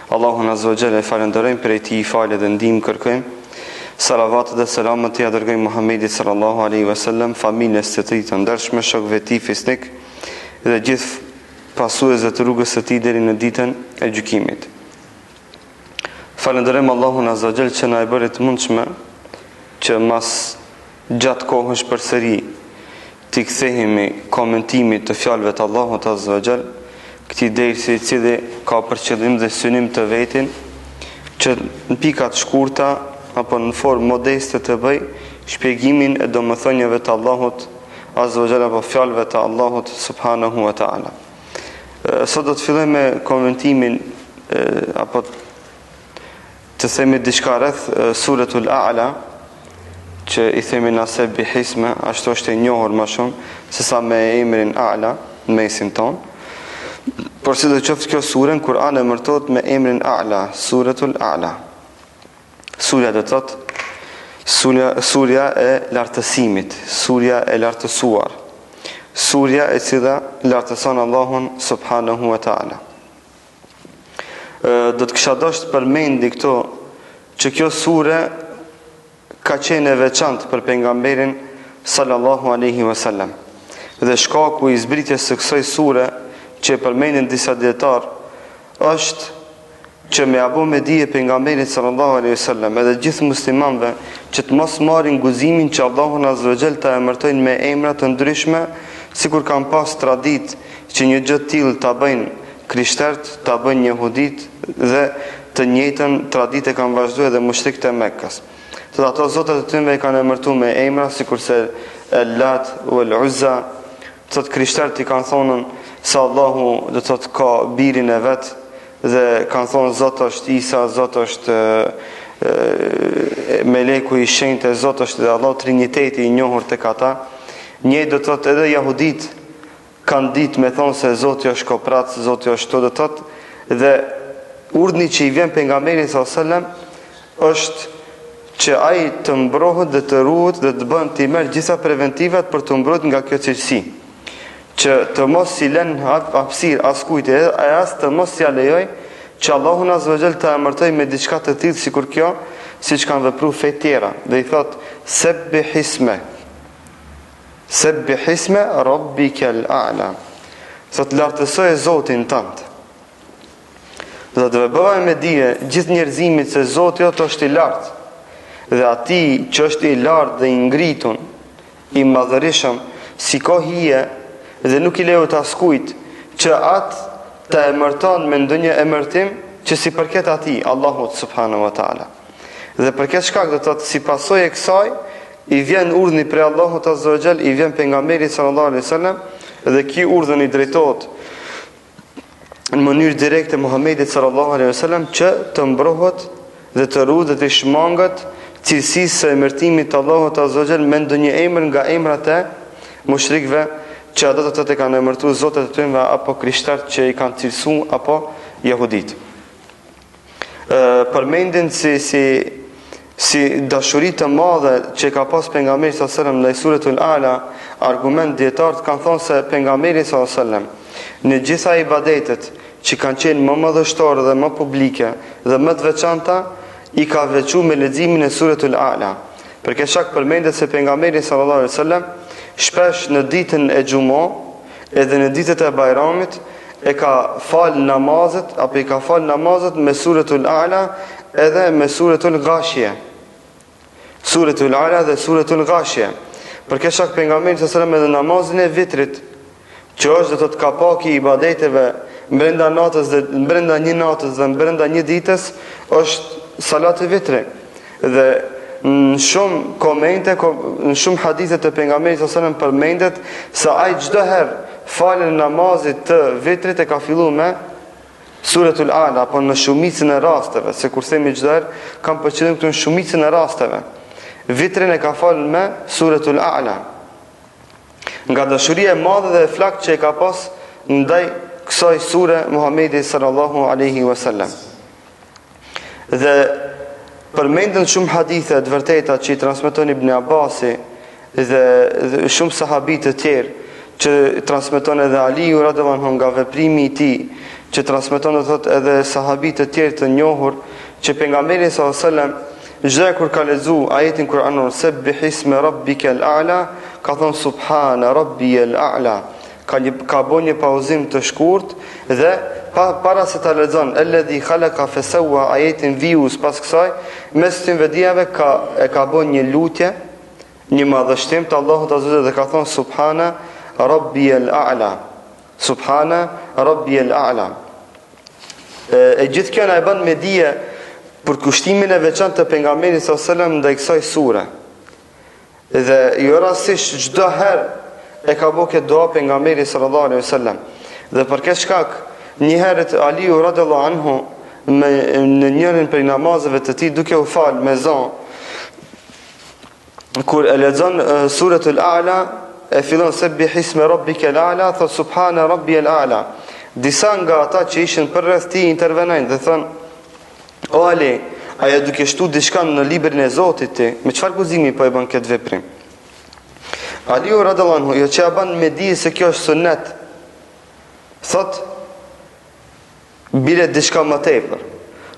Allahun Azza wa Jalla falenderojmë, prej tij falë dhe ndihmë kërkojmë. Salavat dhe selamat t'i dërgojmë Muhammedit sallallahu alaihi wasallam, familjes së tij të ndershme, shokëve të tij fisnik dhe gjithë pasuesve të rrugës së tij deri në ditën e gjykimit. Falenderojmë Allahun Azza wa Jalla që na e bëri të mundshme që mas gjatë kohësh përsëri t'i kthehemi komentimit të fjalëve të Allahut Azza wa Jalla, këtij dersi i cili ka për qëllim dhe synim të vetin që në pika të shkurta apo në formë modeste të bëj shpjegimin e domethënieve të Allahut Azza wa Jalla apo fjalëve të Allahut subhanahu wa taala. Sot do të fillojmë me komentimin apo të themi diçka rreth suratul A'la, që i themi naseb bihisme, ashtu është e njohur më shumë se sa me emrin A'la në mesin ton. Por si do qoftë kjo sure në Kur'an e emërtohet me emrin A'la, suratul A'la. Surja do të thotë surja e lartësimit, surja e lartësuar, surja e cila lartëson Allahun subhanahu wa taala. Do të kisha dashur të përmendi këto që kjo sure ka qenë e veçantë për pejgamberin sallallahu alaihi wasallam. Dhe shkaku i zbritjes së kësaj sure që përmendin disa dietar është që me abu me dije pejgamberit sallallahu alaihi wasallam edhe gjithë muslimanëve që të mos marrin guximin që Allahu Azza wa Jalla ta emërtojnë me emra të ndryshme, sikur kanë pas traditë që një gjë të tillë ta bëjnë krishterët, ta bëjnë jehudit dhe të njëjtën traditë kanë vazhduar edhe mushrikët e Mekkas. Të ato zotët e tyre kanë emërtuar me emra sikurse El-Lat u El-Uzza, të krishterët i kanë thonë se Allahu do të thotë ka birin e vet, dhe kanë thonë Zot është Isa, Zot është Meleku i shenjtë, Zot është dhe Allah Triniteti i njohur tek ata. Njëjtë do të thotë edhe jahudit kanë ditë me thonë se Zoti është koprat, Zoti është to, do të thotë, dhe urdhni që i vjen pejgamberit sallallahu alajhi wasallam është që ai të mbrohet dhe të ruhet dhe të bën të merr gjitha preventivat për të mbrojtur nga kjo cilësi, që të mos i lën hapësirë askujt e as të mos ia lejoj që Allahu Azza wa Jalla ta emërtoj me diçka të tillë sikur kjo, siç kanë vepruar fe tjera. Dhe i thot Sebbih rabbikal a'la. Sot lartësoj Zotin tënd. Dhe të bëjmë me dije gjithë njerëzimit se Zoti jot është i lartë. Dhe atij që është i lartë dhe i ngritun, i madhërisëm, si ka hije dhe nuk i lejohet askujt që atë të emërton me ndonjë emërtim që si përket atij, Allahut subhanahu wa taala. Dhe për këtë shkak do të thotë si pasojë e kësaj i vjen urdhni prej Allahut azza wa jall, i vjen pejgamberit sallallahu alaihi wasallam dhe ky urdhën i drejtohet në mënyrë direkte Muhamedit sallallahu alaihi wasallam që të mbrohet dhe të ruhet dhe të shmangat cilësisë së emërtimit të Allahut azza wa jall me ndonjë emër nga emrat e mushrikëve që ato të kanë emërtuar zotët e tyre apo krishterët që i kanë cilësu apo jehudit. Përmendin si dashuri të madhe që ka pas pejgamberi sallallahu alajhi wasallam në suratul A'la, argument dietar kanë thonë se pejgamberi sallallahu alajhi wasallam në gjitha ibadetet që kanë qenë më madhështore dhe më publike dhe më të veçanta i ka veçuar me leximin e suratul A'la. Për këtë shkak përmendet se pejgamberi sallallahu alajhi wasallam shpesh në ditën e Xumo edhe në ditët e Bajramit e ka fal namazet apo i ka fal namazet me suratul A'la edhe me suratul Ghashiyah. Suratul A'la dhe suratul Ghashiyah. Për këtë shkak pejgamberi sallallahu alajhi wasallam edhe namazin e vitrit, që është do të kapaki i ibadeteve brenda natës dhe brenda një natës dhe brenda një ditës, është salat e vitrit. Dhe në shumë komente, në shumë hadithe të pejgamberit sallallahu alajhi wasallam përmendet se ai çdo herë falën namazit të vitrit e ka filluar me suratul A'la, apo në shumicën e rasteve, se kur themi çdo herë, kam për qëllim këtu në shumicën e rasteve. Vitrin e ka falën me suratul A'la. Nga dashuria e madhe dhe e flakt që e ka pas ndaj kësaj sure Muhamedi sallallahu alaihi wasallam. Dhe përmendën shumë hadithe të vërteta që i transmeton Ibn Abbasi dhe shumë sahabit të tjerë, që transmeton edhe Aliu radhiyallahu anhu nga veprimi i tij, që transmeton edhe sahabit të tjerë të njohur që pejgamberi sallallahu alajhi wasallam çdo kur ka lexuar ajetin kuranor Sabbih isma rabbikal a'la, ka thënë subhana rabbiyal a'la, ka bën një pauzim të shkurt dhe para se ta lexon alladhi khalaqa fasawwa ajetin views pas kësaj mes të vetëdiave ka bën një lutje, një madhështim të Allahut azza wa jalla dhe ka thënë subhana rabbiyal a'la, subhana rabbiyal a'la. E gjithë kjo na e bën me dije për kushtimin e veçantë të pejgamberit sallallahu alajhi wasallam ndaj kësaj sure. Dhe jo rastisht çdo herë e ka bëu këtë dua pejgamberi sallallahu alajhi wasallam. Dhe për këtë shkak një herë Aliu radhiyallahu anhu në njërin prej namazeve të tij duke u fal me zon, kur e lexon suratul A'la, e fillon Sabbih isma rabbikal a'la, thot subhana rabbiyal a'la. Disa nga ata që ishin përreth tij intervenojnë dhe thonë: "O Ali, aja duke shtu diçka në librin e Zotit ti, me çfarë guzimi po e bën këtë veprim?" Aliu radhiyallahu anhu, jo që ja bën me dije se kjo është sunnet, thot bile diçka më tepër.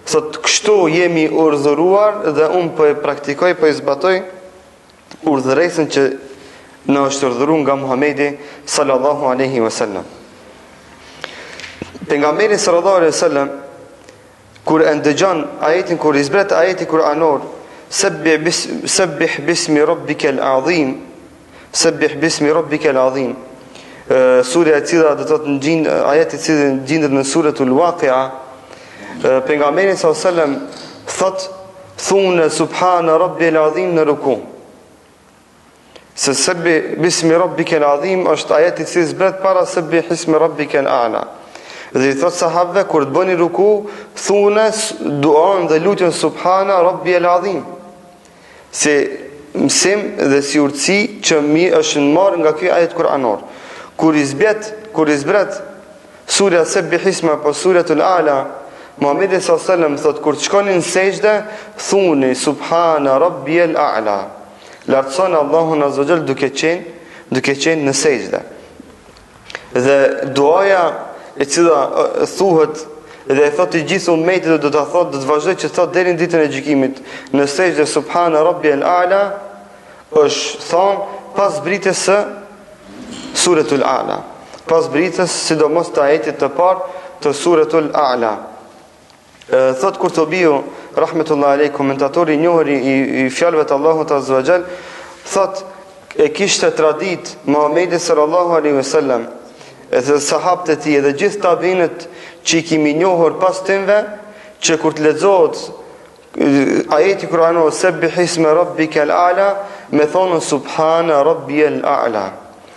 Thot kështu jemi urdhëruar dhe unë po e praktikoj, po e zbatoj urdhëresën që na është urdhëruar nga Muhamedi sallallahu alaihi wasallam. Pejgamberi sallallahu alaihi wasallam kur e ndëgjon ajetin, kur i zbret ajeti kuranor Sabbih bismi rabbikal azim, Sabbih bismi rabbikal azim, surja e cila do të thotë ajeti i cili gjendet në suratul Waqi'a, pejgamberi sallallahu alaihi wasallam thot thunë subhana rabbil azim në ruku. Se Sabbih bismi rabbikal azim është ajeti i cili zbret para Sabbih ismi rabbikal a'la. Dhe i thot sahabëve kur të bëni ruku, thune duan dhe lutjen subhana rabbiyal azim. Si mësim dhe si urtësi që mi është marrë nga ky ajet kuranor. Kur i zbret surja Sabbih isma apo suratul A'la, Muhamedi sallallahu alaihi wasallam thot kur të shkoni në sejdë, thuni subhana rabbiyal a'la. Lartëson Allahun azza wa jall duke qenë në sejdë. Dhe duaja e cila thuhet dhe e thot i gjithë ummetit, do ta thot, do të vazhdoj që thot deri në ditën e gjykimit në sejdë subhana rabbiyal a'la, është thon pas zbritjes së suratul A'la, pas zbritjes sidomos të ajetit të parë të suratul A'la. Thot Kurtubiu rahmetullahi alayhi, komentatori i njohur i fjalëve të Allahut azza wa jall, thot e kishte tradit Muhamedi sallallahu alaihi wasallam edhe sahabët e tij edhe gjithë tabiinët që i kimi njohur pas tyre, që kur të lexohet ajeti kuranor Sabbih isma rabbikal a'la, me thonën subhana rabbiyal a'la,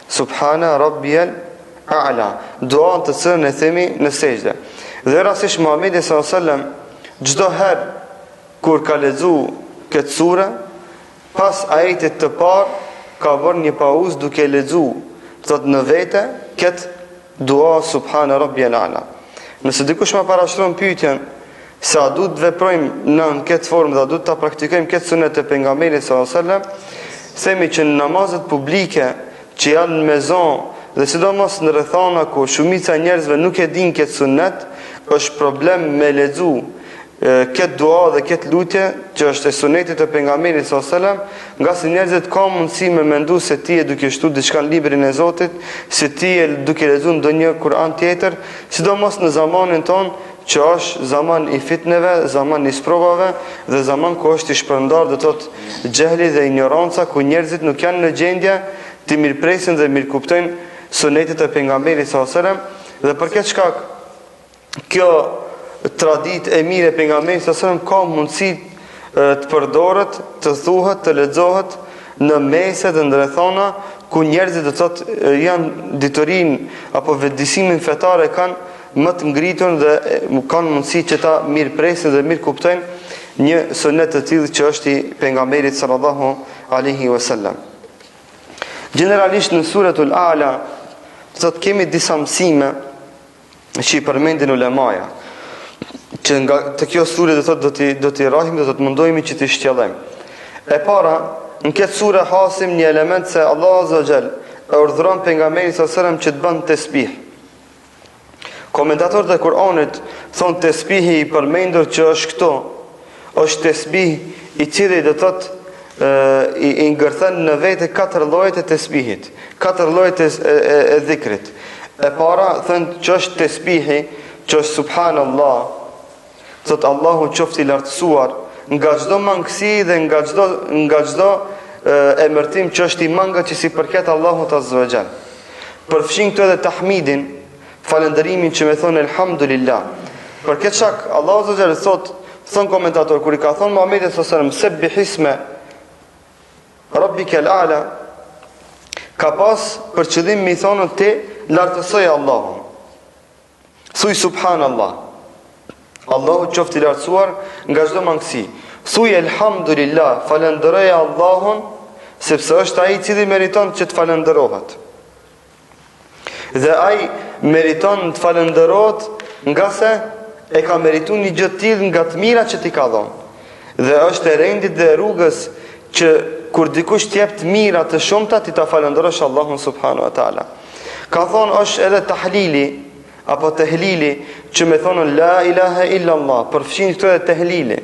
subhana rabbiyal a'la, duan të cilën e themi në sejdë. Dhe rastisht Muhamedi sallallahu alaihi wasallam çdo herë kur ka lexuar këtë sure, pas ajetit të parë ka bërë një pauzë duke lexuar, thot në vete këtë dua subhana rabbiyal a'la. Nëse dikush më parashtron pyetjen se a duhet të veprojmë në këtë formë dhe a duhet ta praktikojmë këtë sunet të pejgamberit sallallahu alaihi wasallam, themi që në namazet publike që janë me zonë dhe sidomos në rrethana ku shumica e njerëzve nuk e dinë këtë sunet, është problem me lexu këtë dua dhe këtë lutje që është e sunetit të pejgamberit sallallahu alajhi wasallam, nga se njerëzit kanë mundësi me mendu se ti e duke shtu diçka në librin e Zotit, se ti e duke lexuar ndonjë Kur'an tjetër, sidomos në zamanin ton që është zaman i fitneve, zaman i sprovave dhe zaman ku është i shpërndar dhe tot xehli dhe ignoranca, ku njerëzit nuk janë në gjendje të mirëpresin dhe mirëkuptojnë sunetit të pejgamberit sallallahu alajhi wasallam. Dhe për këtë shkak kjo tradit e mire e pejgamberit sallallahu alajhi wasallam ka mundësi të përdoret, të thuhet, të lexohet në mese dhe ndërthona ku njerëzit do të thotë janë diturin apo vetëdijsimin fetar e kanë më të ngritur dhe kanë mundësi që ta mirëpresin dhe mirë kuptojnë një sunet të tillë që është i pejgamberit sallallahu alaihi wasallam. Generalisht në suratul A'la thotë kemi disa mësime që i përmendin ulemaja, që nga të kjo sure do t'i rahim dhe do të mundohemi që t'i shtjellojmë. E para, në këtë sure hasim një element se Allah azza wa jall e urdhëron pejgamberin sallallahu alajhi wasallam që të bën tesbih. Komentatorët e Kur'anit thonë tesbihi i përmendur që është këto, është tesbih i cili do thotë i ngërthen në vete 4 llojet e tesbihit, 4 llojet e dhikrit. E para thënë që është tesbihi, që është subhanallah, thotë Allahu qoftë i lartësuar nga çdo mangësi dhe nga çdo emërtim që është i mangët që si përket Allahut azza wa jall. Përfshin këto edhe tahmidin, falënderimin që me thonë elhamdulillah. Për këtë shak Allahu azza wa jall thon komentator kur i ka thonë Muhamedit sallallahu alaihi wasallam sebbihisme Rabbikal a'la, ka pas për qëllim mi thonë ti lartësoj Allahun. Thuj subhanallah. Allahu qoftë i lartësuar nga çdo mangësi. Thuj elhamdulillah, falenderoj Allahun sepse është ai i cili meriton që të falenderohet. Dhe ai meriton të falenderohet nga se e ka merituar një gjë të tillë nga të mirat që t'i ka dhënë. Dhe është e rendit dhe rrugës që kur dikush t'jep të mira të shumta ti ta falenderosh Allahun subhanahu wa taala. Ka thonë është edhe tahlili apo tehlili që me thonë la ilaha illa Allah, përfshin këto edhe tehlili.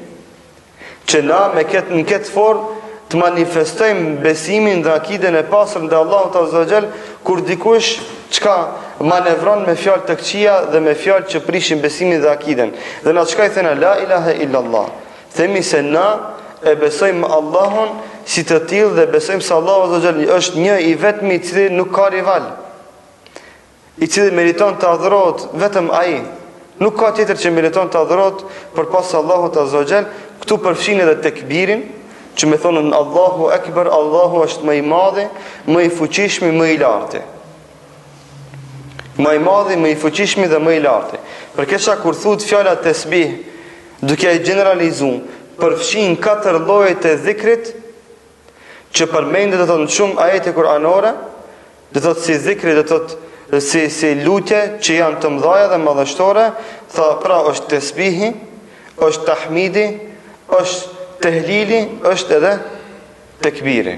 Që na në këtë formë të manifestojmë besimin dhe akiden e pastër ndaj Allahut azza wa jall kur dikush çka manevron me fjalë të këqija dhe me fjalë që prishin besimin dhe akiden. Dhe na çka i thënë la ilaha illa Allah. Themi se na e besojmë Allahun si të tillë dhe besojmë se Allahu azza wa jall është një i vetmi i cili nuk ka rival, i cili meriton të adhurohet vetëm ai. Nuk ka tjetër që meriton të adhurohet përpas Allahut azza wa jall. Këtu përfshin edhe tekbirin, që me thonën Allahu Akbar, Allahu është më i madhi, më i fuqishmi, më i larti. Më i madhi, më i fuqishmi dhe më i larti. Për kësha kur thuhet fjala tesbih, duke e generalizuar, përfshin 4 llojet e dhikrit që përmendet do të shumë ajete kuranore, do të thotë si dhikri, do të thotë si lutje që janë të mëdha dhe madhështore, tha pra është tesbihi, është tahmidi, është tehlili, është edhe tekbiri.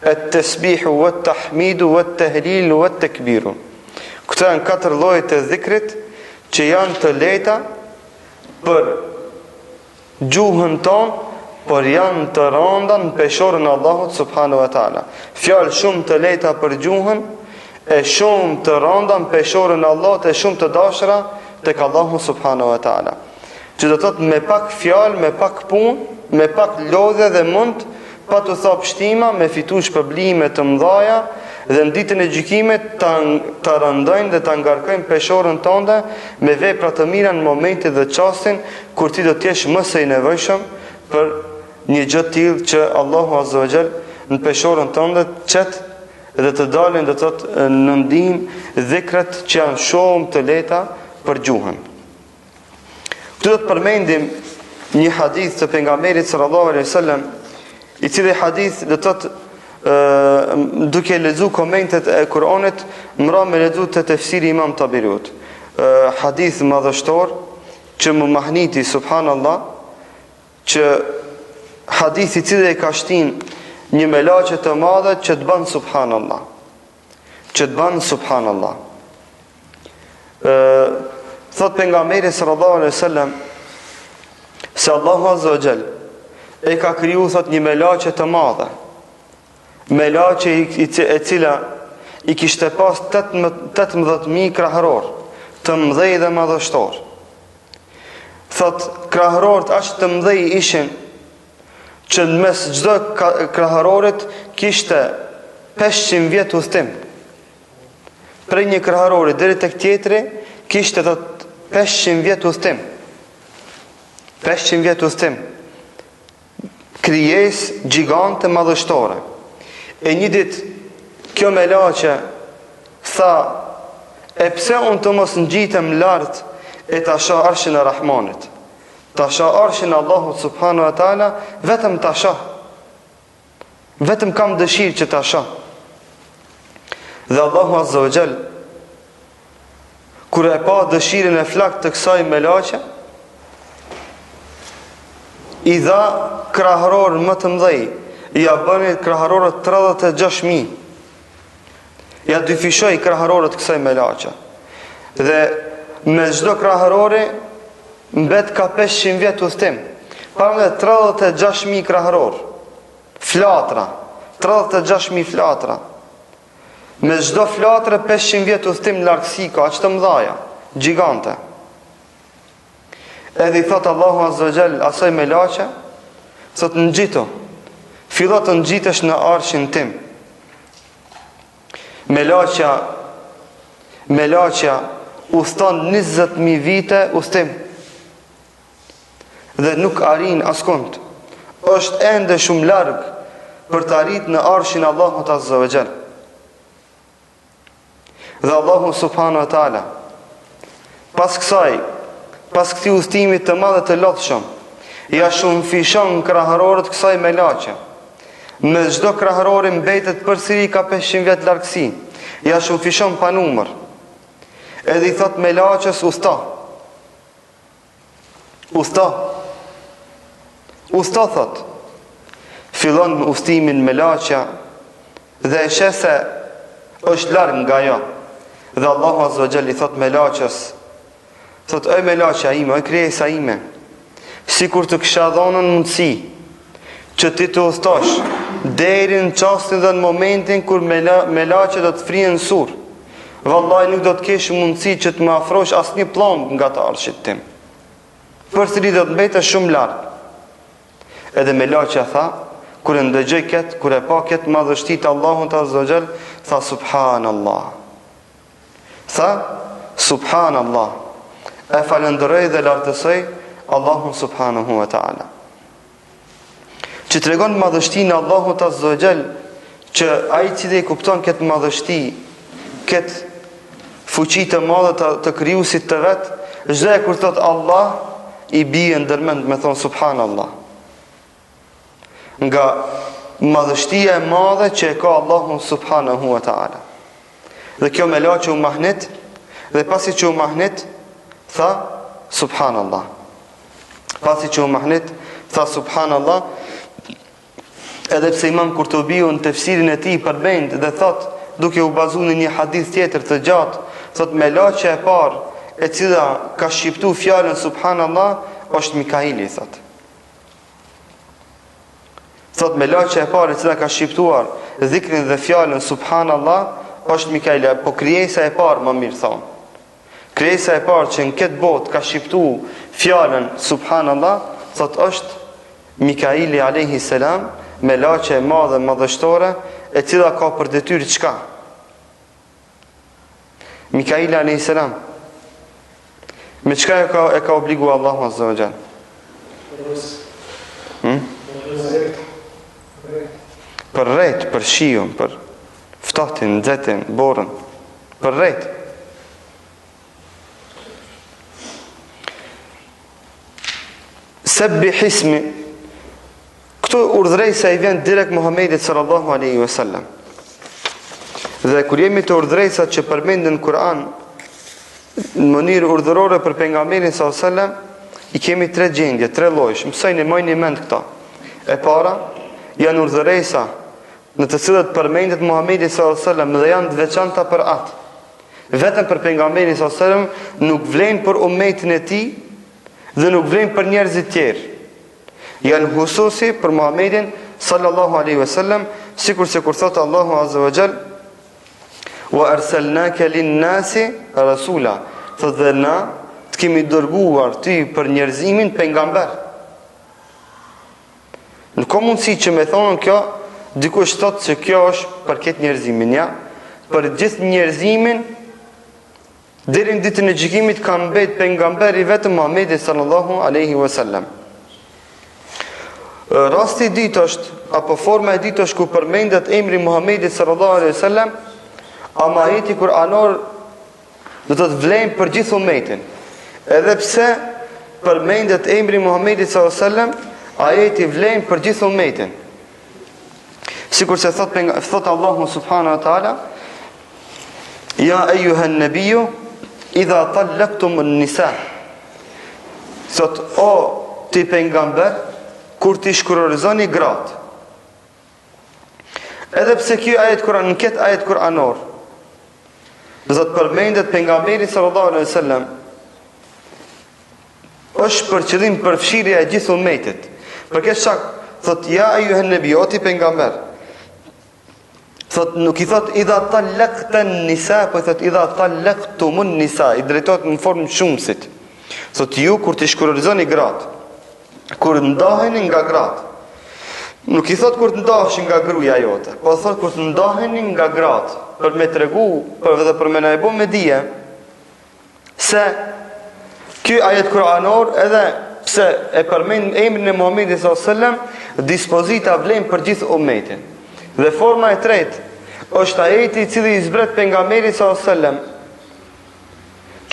At-tasbihu wat-tahmidu wat-tahlilu wat-takbiru. Këto janë 4 llojet e dhikrit që janë të lehta për gjuhën tonë, por janë të rënda në peshorën e Allahut subhanahu wa taala. Fjalë shumë të lehta për gjuhën, e shumë të rënda në peshorën e Allahut, e shumë të dashura tek Allahu subhanahu wa taala. Që do të thotë me pak fjalë, me pak punë, me pak lodhje dhe mund pa të thop shtima, me fitu shpërblime të mëdha dhe në ditën e gjykimit ta rëndojnë dhe ta ngarkojnë peshorën tënde me vepra të mira në momentin dhe çastin kur ti do të jesh më së i nevojshëm për një gjë të tillë që Allahu azza wa jall në peshorën tënde çet dhe të dalin do të thotë në ndihmë dhikrat që janë shumë të lehta për gjuhën. Këtu do të përmendim një hadith të pejgamberit sallallahu alaihi wasallam, i cili hadith do të thotë duke lexuar komentet e Kuranit, mbra me lexuar te tefsiri Imam Taberiut. Hadith madhështor që më mahniti subhanallah, që hadith i cili e ka shtin një melaçe të madhe që të bën subhanallah. Që të bën subhanallah. Thot pejgamberi sallallahu alaihi wasallam se Allahu azza wa jall e ka kriju thot një melaçe të madhe. Melaçe e cila i kishte pas 18.000 krahëror, të mëdhej dhe madhështor. Thot krahërorët aq të mëdhej ishin që në mes çdo krahërorit kishte 500 vjet udhtim. Prej një krahërori deri tek tjetri kishte thot 500 vjet udhtim. 500 vjet udhtim. Krijesë gjigante madhështore. E një ditë kjo melaçe tha, e pse unë të mos ngjitem lart e ta shoh arshin e Rahmanit. Ta shoh arshin e Allahut subhanahu wa taala, vetëm ta shoh. Vetëm kam dëshirë që ta shoh. Dhe Allahu azza wa jall kur e pa dëshirën e flakt të kësaj melaçe, i dha krahëror më të mëdhej, ja bëni krahërorët 36.000. Ja dyfishoi krahërorët kësaj melaçe. Dhe me çdo krahërori mbet ka 500 vjet udhtim. Para 36.000 krahëror. Flatra, 36.000 flatra. Me çdo flatrë 500 vjet udhtim largësi ka, aq të mëdha, gjigante. Edhe i thot Allahu Azza wa Jall asaj me laçe, thot ngjito. Fillo të ngjitesh në arshin tim. Me laçja udhton 20.000 vite udhtim. Dhe nuk arrin askund. Është ende shumë larg për të arritur në arshin Allahut Azza wa Jall. Dhe Allahu subhanahu wa taala pas këtij udhëtimi të madh të lodhshëm, ja shumë fishon krahërorët kësaj me laçe. Me çdo krahërori mbetet përsëri ka 500 vjet largësi. Ja shumë fishon pa numër. Edhe i thot me laçes usta. Usta thot. Fillon me udhëtimin me laçja dhe e sheh se është larg nga ajo. Dhe Allahu Azza wa Jall i thot me laçes, thot e me laçja ime, e krijesa ime, sikur të kisha dhënë mundësi që ti të udhtosh deri në çastin dhe në momentin kur me laçe do të frihen sur. Vallahi nuk do të kesh mundësi që të më afrosh asnjë plomb nga të arshit tim. Përsëri do të mbetesh shumë larg. Edhe me laçja tha, kur e ndëgjoj këtë, kur e pa këtë madhështi të Allahut Azza wa Jall, tha subhanallah. Tha subhanallah. E falenderoj dhe lartësoj Allahun subhanahu wa ta'ala. Që tregon madhështinë e Allahut Azza wa Jall, që ai cili kupton këtë madhështi, këtë fuqi të madhe të krijuesit të vet, çdo kur thot Allah i bie ndërmend me thon subhanallah. Nga madhështia e madhe që e ka Allahu subhanahu wa ta'ala. Dhe kjo me laçe u mahnet, dhe pasi që u mahnet, tha subhanallah. Pasi që u mahnet, tha subhanallah. Edhe pse Imam Kurtubiu në tefsirin e tij përmend dhe thot, duke u bazuar në një hadith tjetër të gjatë, thot me laçe e parë e cila ka shqiptu fjalën subhanallah është Mikaili, thot. Thot me laçe e parë e cila ka shqiptuar dhikrin dhe fjalën subhanallah është Mikaili, po krijesa e parë më mirë thon. Krijesa e parë që në këtë botë ka shqiptu fjalën subhanallah, thot është Mikaili alayhi salam, me laçe e madhe madhështore, e cila ka për detyrë çka? Mikaili alayhi salam. Me çka e ka obliguar Allahu Azza wa Jall? Për rejt, për shiun, për ftohtin, nxehtin, borën, për rejt. Sebbih ismi. Këtu urdhrejsa i vjen direkt Muhamedit sallallahu alaihi wasallam. Dhe kur jemi të urdhrejsat që përmenden në Kur'an në mënyrë urdhërore për pejgamberin sallallahu alaihi wasallam, i kemi 3 gjendje, 3 lloje. Mësojeni, mojini mend këto. E para janë urdhërejsa në të cilat përmendet Muhamedi sallallahu alaihi wasallam dhe janë të veçanta për atë. Vetëm për pejgamberin sallallahu alaihi wasallam, nuk vlen për ummetin e tij dhe nuk vlen për njerëzit tjerë. Janë hususi për Muhamedin sallallahu alaihi wasallam, sikur se kur thot Allahu Azza wa Jall, wa arsalnaka lin-nasi rasula. Thot dhe na të kemi dërguar ty për njerëzimin pejgamber. Nuk ka mundësi që me thonë kjo, dikush thotë se kjo është për këtë njerëzimin, ja? Për gjithë njerëzimin, deri në ditën e gjykimit ka mbet pejgamberi vetëm Muhamedi sallallahu alaihi wasallam. Rasti i dytë është, apo forma e dytë është ku përmendet emri Muhamedi sallallahu alaihi wasallam, ama ajeti kuranor do të vlen për gjithë ummetin. Edhe pse përmendet emri Muhamedi sallallahu alaihi wasallam, ajeti vlen për gjithë ummetin. Sikur se thot Allahu subhanahu wa taala, ja ayyuhan nabiyyu idha talaqtum an-nisa. Thot o ti pejgamber, kur ti shkurorizoni gratë. Edhe pse kjo ajet Kur'an, në këtë ajet kuranor, Zot përmendet pejgamberi sallallahu alaihi wasallam është për qëllim përfshirja e gjithë ummetit. Për këtë shkak thot ja ayyuhan nabi o ti pejgamber. Thot nuk i thot idha talaqtan nisa, po thot idha talaqtumun nisa, i drejtohet në formë shumësit. Thot ju kur të shkurorizoni gratë, kur ndaheni nga gratë. Nuk i thot kur të ndaheshin nga gruaja jote, po thot kur të ndaheni nga gratë, për me tregu, dhe për me na e bë me dije se ky ajet kuranor edhe pse e përmend emrin e Muhamedit sallallahu alaihi wasallam, dispozita vlen për gjithë ummetin. Dhe forma e tretë është ajeti i cili i zbret pejgamberit sallallahu alaihi wasallam,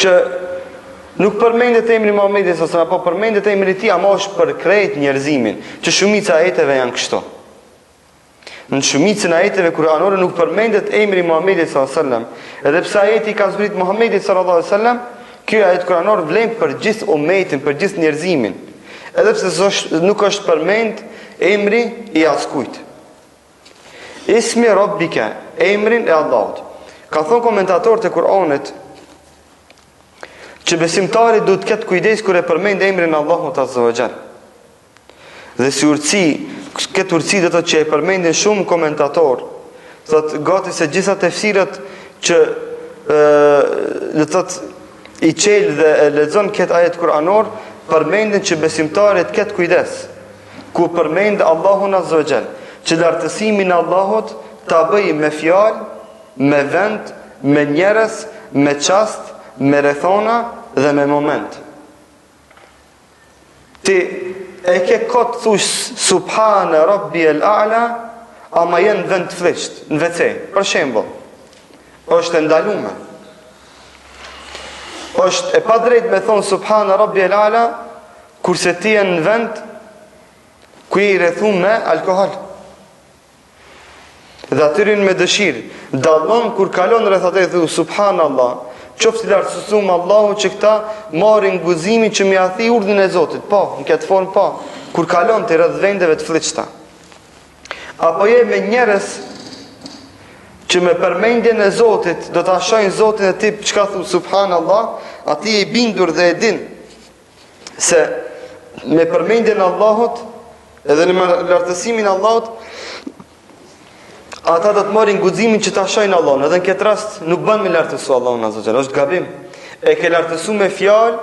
që nuk përmendet emri i Muhamedit sallallahu alaihi wasallam, po përmendet emri i tij, ama është për krejt njerëzimin, që shumica e ajeteve janë kështu. Në shumicën e ajeteve kuranore nuk përmendet emri i Muhamedit sallallahu alaihi wasallam, edhe pse ajeti ka zbrit Muhamedit sallallahu alaihi wasallam, ky ajet kuranor vlen për gjithë ummetin, për gjithë njerëzimin, edhe pse nuk është përmend emri i askujt. Ismi Rabbika, emrin e Allahut. Ka thonë komentatorët e Kur'anit që besimtari duhet të ketë kujdes kur e përmend emrin e Allahut azza wa jall. Dhe si urtësi, këtë urtësi do të thotë që e përmendin shumë komentatorë, thotë gati se gjitha tefsirët që do të thotë i qel dhe e lexon këtë ajet kuranor përmendin që besimtari të ketë kujdes ku përmend Allahun azza wa jall, që lartësimin e Allahut ta bëj me fjalë, me vend, me njerëz, me çast, me rrethona dhe me moment. Ti e ke kot thush subhana rabbiyal a'la, ama jenë vend të flisht, në WC, për shembull. Është ndaluar. Është e pa drejt me thonë subhana rabbiyal a'la kurse ti je në vend ku i rrethum me alkohol. Dhe atyrin me dëshirë, dallon kur kalon rreth atë thu subhanallah, qoftë i lartësuar Allahu që këta marrin guximin që më ia urdhën e Zotit. Po, në këtë formë po, kur kalon te rreth vendeve të fllihta. Apo je me njerëz që me përmendjen e Zotit do ta shohin Zotin e ti çka thu subhanallah, aty i bindur dhe e din se me përmendjen e Allahut edhe në lartësimin e Allahut ata do të marrin guximin që ta shohin Allahun. Edhe në këtë rast nuk bën me lartësu Allahun azza wa jalla, është gabim. E ke lartësu me fjalë,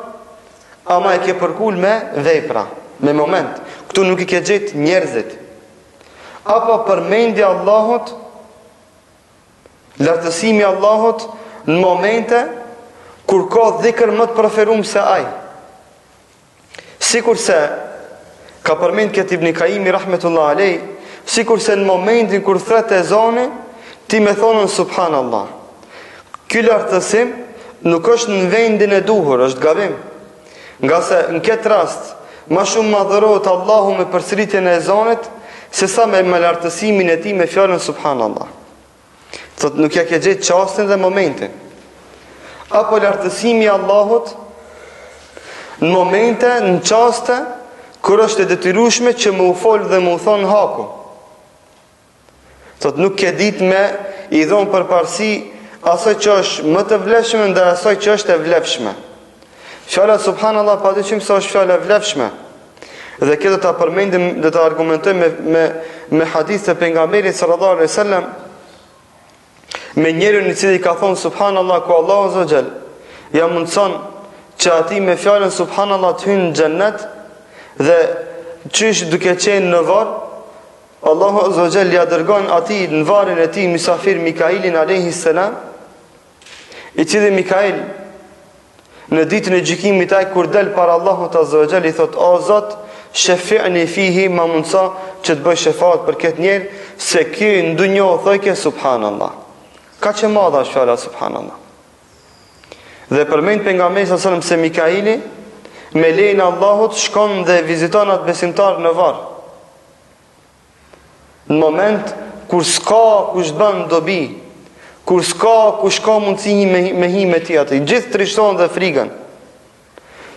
ama e ke përkul me vepra, me moment. Këtu nuk i ke gjetë njerëzit. Apo përmendja Allahut, lartësimi Allahut në momente kur ka dhikr më të preferuar se ai. Sikurse ka përmend këtë Ibn Kaimi rahmetullah alej, sikurse në momentin kur thret ezani, ti me thonën subhanallah. Ky lartësim nuk është në vendin e duhur, është gabim. Nga se në këtë rast, ma shumë madhërohet Allahu me përsëritjen e ezanit, se sa me lartësimin e ti me fjalën subhanallah. Thot nuk ja ke gjetë çastin dhe momentin. Apo lartësimi i Allahut në momente, në çaste kur është e detyrueshme që më u fol dhe më u thon haku. Thot nuk ke ditë me i dhon përparësi asaj që është më të vlefshme ndaj asaj që është e vlefshme. Fjala subhanallah padyshim se është fjala e vlefshme. Dhe këtë do ta përmendim, do ta argumentojmë me hadith të pejgamberit sallallahu alaihi wasallam, me njërin i cili ka thonë subhanallah ku Allahu azza xal ja mundson që ati me fjalën subhanallah të hynë në xhennet dhe çish duke qenë në varr, Allahu azza xal ja dërgon ati në varrin e tij mysafir Mikailin alayhi salam, i cili Mikail në ditën e gjykimit ai kur del para Allahut azza xal i thot o Zot, shefi'ni fihi, ma mundsa që të bëj shefat për këtë njerë, se ky në dunjë thojke subhanallah. Ka që madha është fjala subhanallah. Dhe përmend pejgamberi sallallahu alajhi wasallam se Mikaili me lejen e Allahut shkon dhe viziton atë besimtar në varr. Në moment kur s'ka kush bën dobi, kur s'ka kush ka mundësi me hime ti atë, gjithë trishton dhe frikën.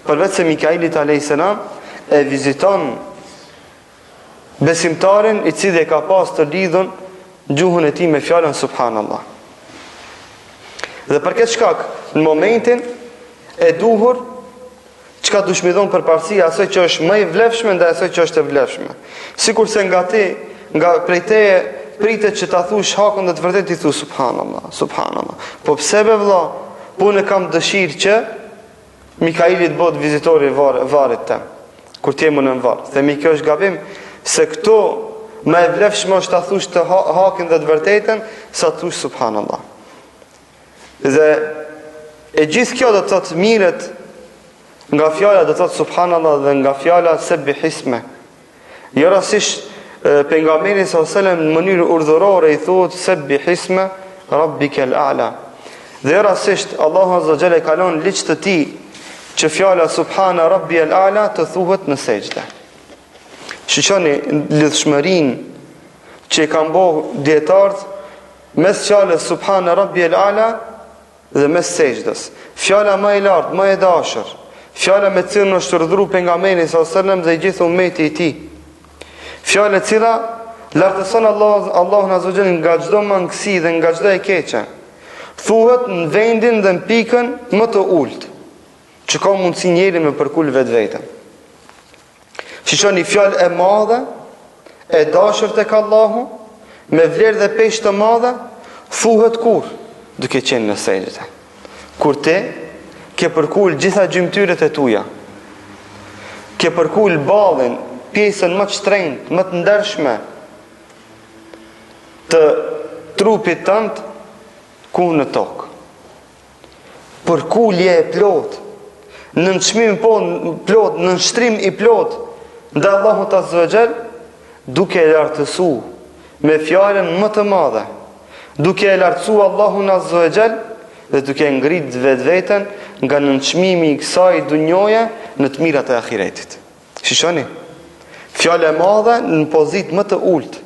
Përveç se Mikaili alayhis salam e viziton besimtarin i cili e ka pas të lidhën gjuhën e tij me fjalën subhanallah. Dhe për këtë shkak, në momentin e duhur, çka dush me dhon përparësia asaj që është më e vlefshme ndaj asaj që është e vlefshme. Sikurse nga prej teje pritet që ta thush hakun dhe të vërtet i thu subhanallah, subhanallah. Po pse be vëlla, po unë kam dëshirë që Mikaili të bëhet vizitori i varrit tëm. Kur ti më në varr, themi kjo është gabim, se këto më e vlefshme është ta thush të hakin dhe të vërtetën sa të thush subhanallah. Dhe e gjithë kjo do të thotë mirët nga fjala do të thotë subhanallah dhe nga fjala sebbihisme. Jo rastisht pejgamberi sallallahu alajhi wasallam në mënyrë urdhërore i thotë sebbihisme rabbikal a'la. Dhe rastisht Allahu azza wa jalla ka lënë liç të tij që fjala subhana rabbiyal a'la të thuhet në sejdë. Shiqoni lidhshmërinë që kanë bërë dietarët mes fjalës subhana rabbiyal a'la dhe mes sejdës. Fjala më e lartë, më e dashur, fjala me cilën është urdhëruar pejgamberi sallallahu alajhi wasallam dhe i gjithë ummeti i tij. Fjala e cila lartëson Allahun azza wa jalla nga çdo mangësi dhe nga çdo e keqe. Thuhet në vendin dhe në pikën më të ulët, që ka mundësi njeri me përkul vetveten. Shiqoni fjalë e madhe, e dashur tek Allahu, me vlerë dhe peshë të madhe, thuhet kur? Duke qenë në sejdë. Kur ti ke përkul gjitha gjymtyrët e tuja, ke përkul ballin, pjesën më të shtrenjtë, më të ndershme të trupit tënd ku në tokë. Përkulje e plot, në nënçmim plot, në nështrim i plot ndaj Allahut azza wa jall, duke e lartësu me fjalën më të madhe, duke e lartësu Allahun azza wa jall dhe duke ngrit vetveten nga nënçmimi i kësaj dunjoje në të mirat e ahiretit. Shishoni, fjala e madhe në pozitë më të ulët.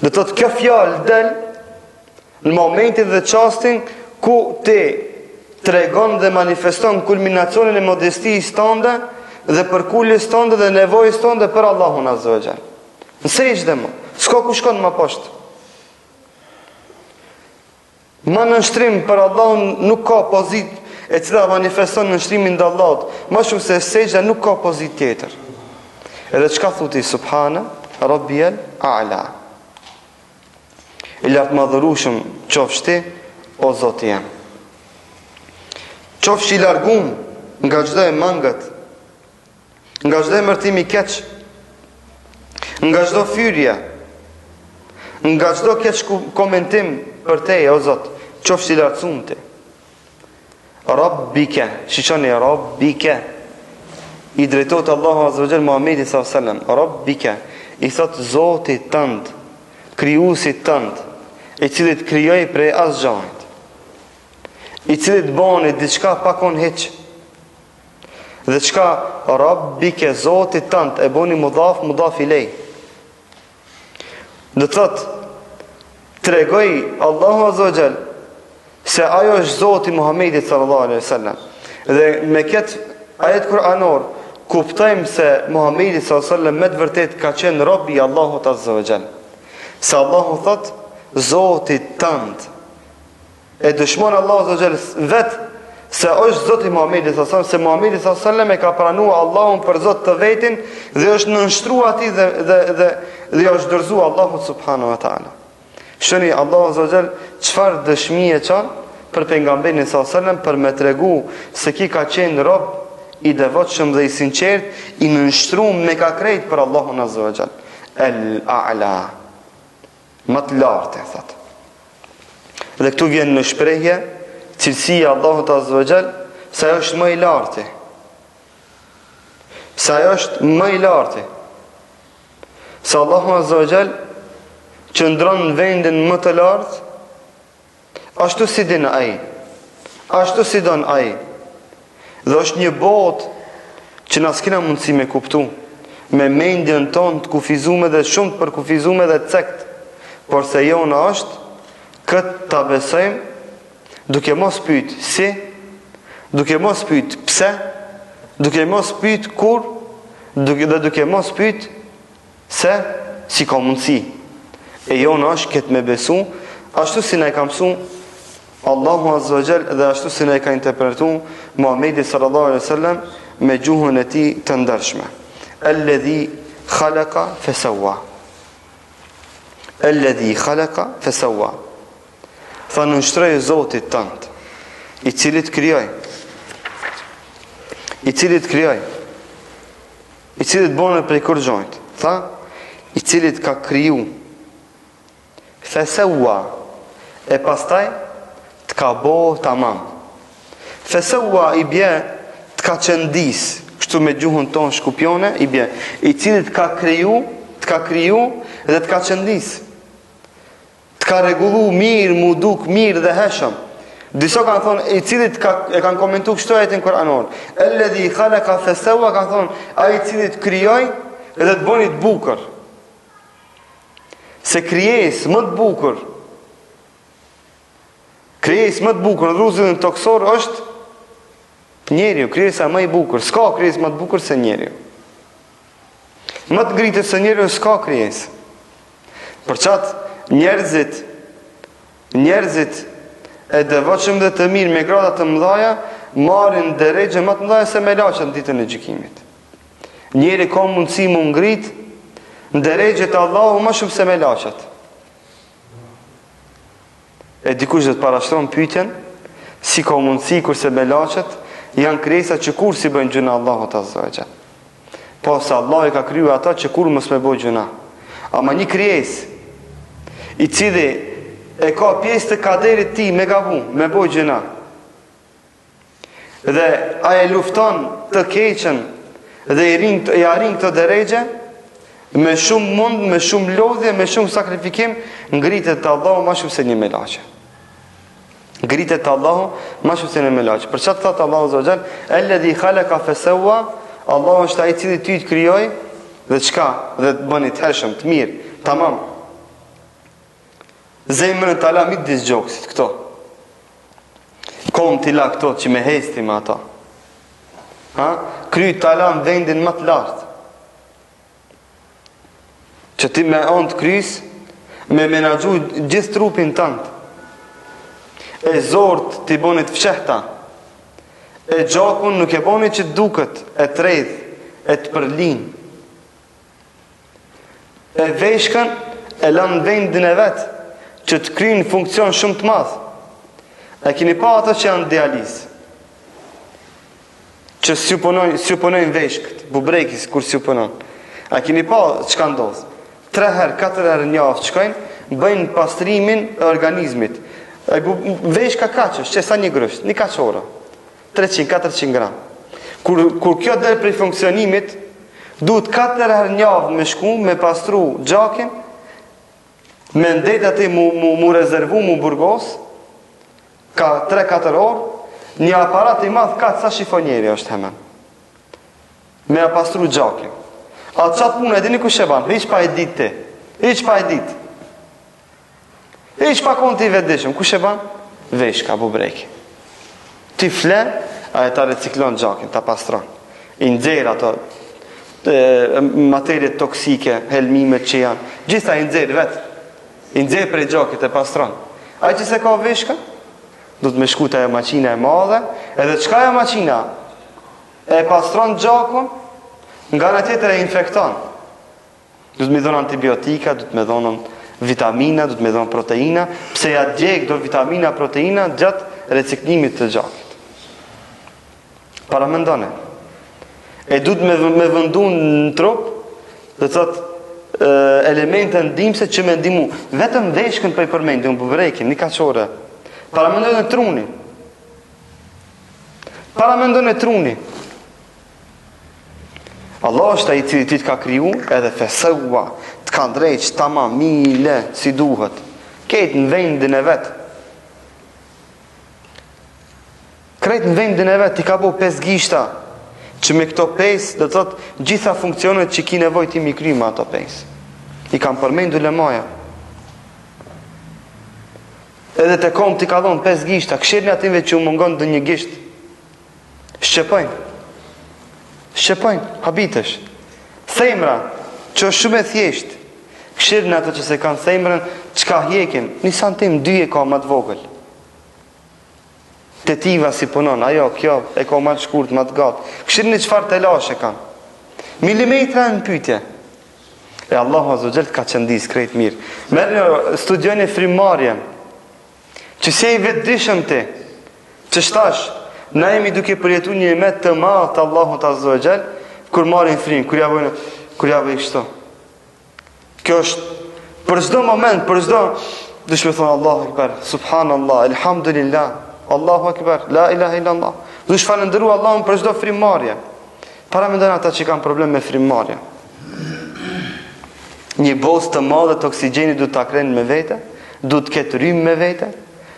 Do të thotë kjo fjalë del në momentin dhe çastin ku ti tregon dhe manifeston kulminacionin e modestisë tënde dhe përkuljes tënde dhe nevojës tënde për Allahun azza wa jall. Në sejdë më, s'ka ku shkon më poshtë. Ma në nështrim për Allahun nuk ka pozitë e cila manifeston në nështrimin ndaj Allahut, më shumë se sejdja nuk ka pozitë tjetër. Edhe çka thuti subhana rabbiyal a'la. I lartë madhërushëm qofsh ti, o Zoti jam. Qofsh i largum nga çdo e mangët, nga çdo emërtim i keq, nga çdo fyrje, nga çdo keq komentim për te, o Zot, qofsh i lartësum ti. Rabbike, shiqoni Rabbike, i drejtohet Allahu azza wa jall Muhamedit sallallahu alaihi wasallam, Rabbike, i thot Zotit tënd, krijuesit tënd, i cili të krijoi prej asgjërit, i cili të bani diçka pa kon hiç. Dhe çka Rabbike, Zotit tënd, e boni mudhaf ilej. Do thot tregoi Allahu azza wa jall se ajo është Zoti Muhamedit sallallahu alaihi wasallam. Dhe me këtë ajet kuranor kuptojmë se Muhamedi sallallahu alaihi wasallam me të vërtet ka qenë rob i Allahut azza wa jall. Se Allahu thot Zotit tënd. E dëshmon Allahu azza wa jall vet se është Zoti Muhamedi sallallahu alaihi wasallam, se Muhamedi sallallahu alaihi wasallam e ka pranuar Allahun për Zot të vetin dhe është nënshtruar atij dhe është dorëzuar Allahut subhanahu wa taala. Shëni Allahu azza wa jall çfarë dëshmie çon për pejgamberin sallallahu alaihi wasallam për me tregu se ki ka qenë rob i devotshëm dhe i sinqert, i nënshtruar me ka krejt për Allahun azza wa jall. El-a'la. Më të lartë, thot. Dhe këtu vjen në shprehje cilësia Allahut azza wa jall, se ajo është më i lartë. Se ajo është më i lartë. Se Allahu azza wa jall qëndron në vendin më të lartë, ashtu si din ai, ashtu si don ai. Dhe është një botë që na s'kena mundësi me kuptu, me mendjen tonë të kufizume dhe shumë të përkufizume dhe cekt, por se jona është këtë ta besojmë, duke mos pyet si, duke mos pyet pse, duke mos pyet kur, duke mos pyet se si ka mundësi. E jona është këtë me besu, ashtu si na e ka mësu Allahu Azza wa Jall dhe ashtu si ne ka interpretuar Muhamedi sallallahu alaihi wasallam me gjuhën e tij të ndershme. Alladhi khalaqa fasawwa. Alladhi khalaqa fasawwa. Tha në shtroj Zotit tënd, i cili të krijoi, i cili të krijoi, i cili të bën prej kurrxhonjt. Tha, i cili të ka kriju, fasawwa, e pastaj të ka bo tamam. Fasawwa i bje të ka qëndis, kështu me gjuhën tonë shkupjone, i bje, i cili të ka kriju dhe të ka qëndis. Të ka regullu mirë, mu duk mirë dhe heshëm. Disa kanë thonë, i cili e kanë komentu kështu ajetin Kur'anor. Alladhi khalaqa fasawwa, kanë thonë, ai i cili të krijoi dhe të bëni të bukur. Se krijesë më të bukur, krijesë më të bukur në rrugën toksor është njeriu, krijesa më e bukur. S'ka krijesë më të bukur se njeriu. Më të ngritur se njeriu s'ka krijesë. Për çat njerëzit e devotshëm dhe të mirë me grada të mëdha marrin drejtë më të mëdha se melaçet në ditën e gjykimit. Njeri ka mundësi mu ngrit në drejtë të Allahu më shumë se melaçet. E dikush dhe të parashtron pyetjen, si ka mundësi kurse melaçet janë krijesa që kur si bëjnë gjuna Allahut Azza wa Jall. Po se Allah i ka kriju ata që kur mos me bëjnë gjuna. Ama një krijesë i cili e ka pjesë të kaderit ti me gabu, me bëjnë gjuna, dhe a e lufton të keqen dhe i arrin këtë drejtë, me shumë mund, me shumë lodhje, me shumë sakrifikim, ngritet të Allahu ma shumë se një melaçe. Ngritet të Allahu ma shumë se një melaçe. Për çfarë thotë Allahu Azza wa Jall, alladhi khalaqa fasawwa, Allahu është ai i cili ty të krijoi dhe çka, dhe të bëni të hershëm, të mirë, tamam. Zemrën të ala mitë disë gjokësit, këto. Kom të la këto që me hesti me ata. Kryt të ala në vendin më të lartë. Që ti me onë të krys, me menagju gjithë trupin tëndë. E zorët të i bonit fshehta. E gjakun nuk e bonit që të duket, e të redh, e të përlin. E veshkën e lanë vendin e vetë, që të kryjnë funksion shumë të madh. E kini pa ata që janë dializë, që s'juponojnë veshkët, bubrekis kur s'juponojnë. E kini pa që ka ndodhë. 3 herë, 4 herë një aftë shkojnë, bëjnë pastrimin e organizmit. Veshka kaqës, që sa një grësht, një kaqora, 300-400 gram. Kur kjo dhe prej funksionimit, duhet 4 herë një aftë me shku, me pastru gjakin, me ndet ati mu rezervu, mu burgos, ka 3-4 orë, një aparat i madh ka sa shifonjeri është hemen. Me a pastru gjakin. A qatë punë e dini ku sheban, hiq pa e dit ti, hiq pa e dit. Hiq pa konë ti vedishëm, ku sheban? Veshka, bubreki. Ti fle, a e ta reciklon gjakin, ta pastron. I nxerë ato materie toksike, helmimet që janë, gjitha i nxerë vetë. I nxerë prej gjakit e pastron. A që se ka veshka? Do të me shkuta e maqina e madhe, edhe qka e maqina? E pastron gjakun, nga në tjetër e infekton. Do të me dhonë antibiotika, do të me dhonë vitamina, do të me dhonë proteina, pse ja djek do vitamina, proteina gjatë reciklimit të gjakit. Para mendone. E du të me vëndu në trup, dhe të thotë, elemente ndimse që me ndimu. Vetëm veshkën për i përmendë, në bëvrekin, një kaqore. Paramendon e truni. Paramendon e truni. Allah është ai i cili ti të ka kriju, edhe fesëua, të ka drejtë, tamam, mile, si duhet. Ketë në vendin e vetë. Kretë në vendin e vetë, ti ka bo 5 gishta, që me këto 5, dhe të thotë, gjitha funksionet që ki nevoj ti mi kriju me ato 5. I kam përmendu le maja. Edhe të kom t'i ka dhonë 5 gishta, këshirën ative që u mungon dhe një gisht. Shqepojnë, habitesh. Themra, që është shumë e thjesht, këshirën ato që se kanë themrën, që ka hjekin, një santim, 2 e ka më të vogël. tetiva si punon, ajo, kjo, e ka ma të shkurt, ma të gatë. Këshirë një qëfar të lashe kanë. Milimetra në pytje. E Allahu Azza wa Jall ka qëndis krejt mirë. Merë një studioni frimarjen, që se i vetë dishëm ti, që shtash, na jemi duke përjetu një emet të madh të Allahut Azza wa Jall, kur marrin frim, kur javë i kështu. Kjo është, për çdo moment, për çdo, dush me thonë Allahu Akbar, Subhanallah, Elhamdulillah, Allahu Akbar, La ilaha illallah. Dush falëndëru Allahun për çdo frimarje. Para me ndërën ata që kanë problem me frimarje. Një bos të madhe të oksigjenit du të akrenë me vete, du të ketë rrymë me vete,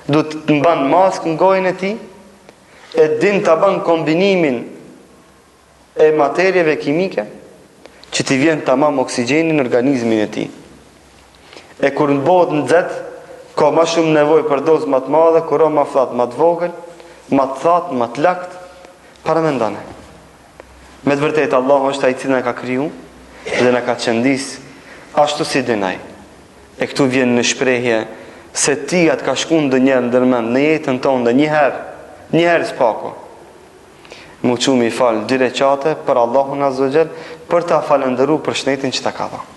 du të mban maskë në gojën e ti, e din të ban kombinimin e materjeve kimike, që ti vjen të mam oksigjenin në organizmin e ti. E kur në botë në zetë, ka ma shumë nevoj për dozë më të madhe, kur o ma flatë më të vogël, më të thatë, më të lakt, para me ndane. Me të vërtet, Allah është ai cili na ka kriju dhe na ka qëndis ashtu si dinaj. E këtu vjen në shprehje se ti atë ka shku ndonjëherë ndërmend në jetën tonë dhe njëherë s'pako. Mu qumi falë 2 rekate për Allahun Azza wa Jall, për ta falëndëruar për shnetin që ta ka dhënë.